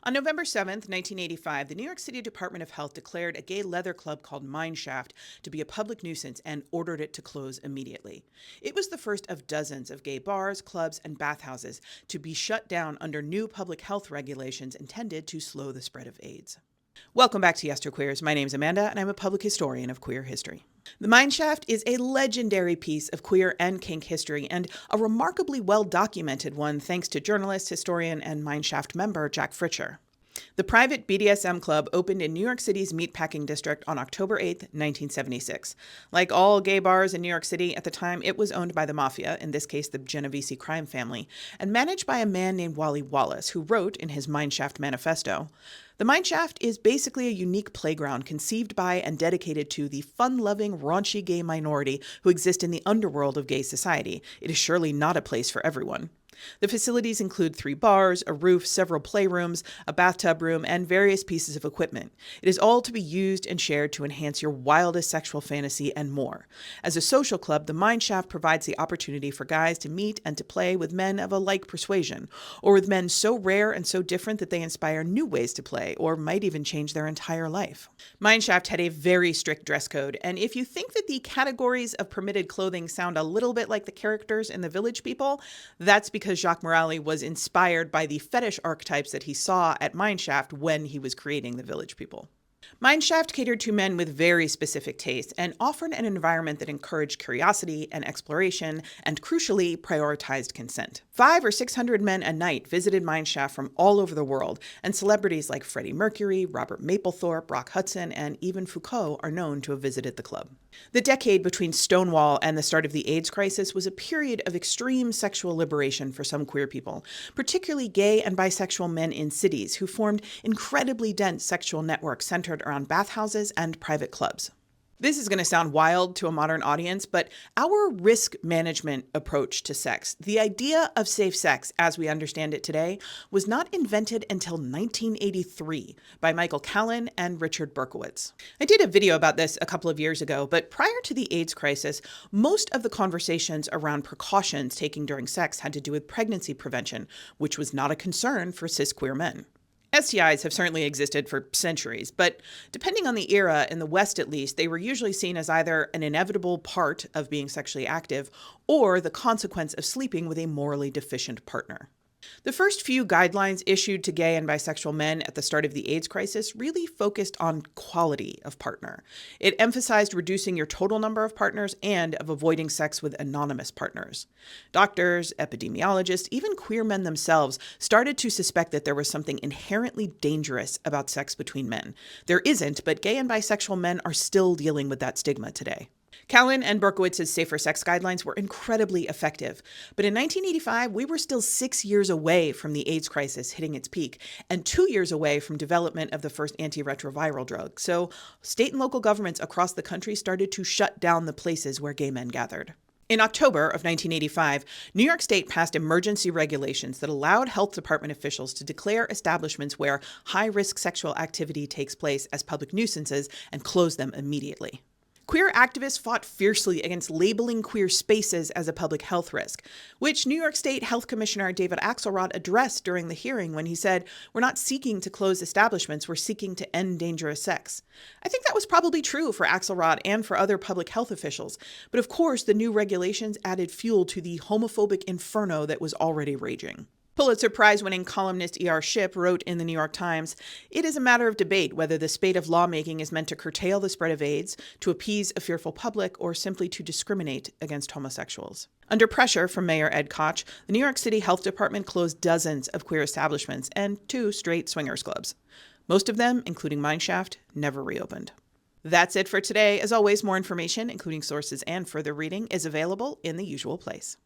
On November 7th, 1985, the New York City Department of Health declared a gay leather club called Mineshaft to be a public nuisance and ordered it to close immediately. It was the first of dozens of gay bars, clubs, and bathhouses to be shut down under new public health regulations intended to slow the spread of AIDS. Welcome back to Yesterqueers. My name's Amanda, and I'm a public historian of queer history. The Mineshaft is a legendary piece of queer and kink history, and a remarkably well-documented one thanks to journalist, historian, and Mineshaft member Jack Fritcher. The private BDSM club opened in New York City's Meatpacking District on October 8, 1976. Like all gay bars in New York City at the time, it was owned by the mafia, in this case the Genovese crime family, and managed by a man named Wally Wallace, who wrote in his Mineshaft manifesto, "The Mineshaft is basically a unique playground conceived by and dedicated to the fun-loving, raunchy gay minority who exist in the underworld of gay society. It is surely not a place for everyone." The facilities include 3 bars, a roof, several playrooms, a bathtub room, and various pieces of equipment. It is all to be used and shared to enhance your wildest sexual fantasy and more. As a social club, the Mineshaft provides the opportunity for guys to meet and to play with men of a like persuasion, or with men so rare and so different that they inspire new ways to play, or might even change their entire life. Mineshaft had a very strict dress code, and if you think that the categories of permitted clothing sound a little bit like the characters in The Village People, that's because Jacques Morali was inspired by the fetish archetypes that he saw at Mineshaft when he was creating The Village People. Mineshaft catered to men with very specific tastes and offered an environment that encouraged curiosity and exploration and, crucially, prioritized consent. 500 or 600 men a night visited Mineshaft from all over the world, and celebrities like Freddie Mercury, Robert Mapplethorpe, Rock Hudson, and even Foucault are known to have visited the club. The decade between Stonewall and the start of the AIDS crisis was a period of extreme sexual liberation for some queer people, particularly gay and bisexual men in cities who formed incredibly dense sexual networks centered around bathhouses and private clubs. This is going to sound wild to a modern audience, but our risk management approach to sex, the idea of safe sex as we understand it today, was not invented until 1983 by Michael Callan and Richard Berkowitz. I did a video about this a couple of years ago, but prior to the AIDS crisis, most of the conversations around precautions taken during sex had to do with pregnancy prevention, which was not a concern for cis queer men. STIs have certainly existed for centuries, but depending on the era, in the West at least, they were usually seen as either an inevitable part of being sexually active or the consequence of sleeping with a morally deficient partner. The first few guidelines issued to gay and bisexual men at the start of the AIDS crisis really focused on quality of partner. It emphasized reducing your total number of partners and of avoiding sex with anonymous partners. Doctors, epidemiologists, even queer men themselves started to suspect that there was something inherently dangerous about sex between men. There isn't, but gay and bisexual men are still dealing with that stigma today. Callan and Berkowitz's safer sex guidelines were incredibly effective, but in 1985, we were still 6 years away from the AIDS crisis hitting its peak and 2 years away from development of the first antiretroviral drug. So state and local governments across the country started to shut down the places where gay men gathered. In October of 1985, New York State passed emergency regulations that allowed health department officials to declare establishments where high-risk sexual activity takes place as public nuisances and close them immediately. Queer activists fought fiercely against labeling queer spaces as a public health risk, which New York State Health Commissioner David Axelrod addressed during the hearing when he said, "We're not seeking to close establishments, we're seeking to end dangerous sex." I think that was probably true for Axelrod and for other public health officials, but of course the new regulations added fuel to the homophobic inferno that was already raging. Pulitzer Prize-winning columnist E.R. Shipp wrote in the New York Times, "It is a matter of debate whether the spate of lawmaking is meant to curtail the spread of AIDS, to appease a fearful public, or simply to discriminate against homosexuals." Under pressure from Mayor Ed Koch, the New York City Health Department closed dozens of queer establishments and 2 straight swingers clubs. Most of them, including Mineshaft, never reopened. That's it for today. As always, more information, including sources and further reading, is available in the usual place.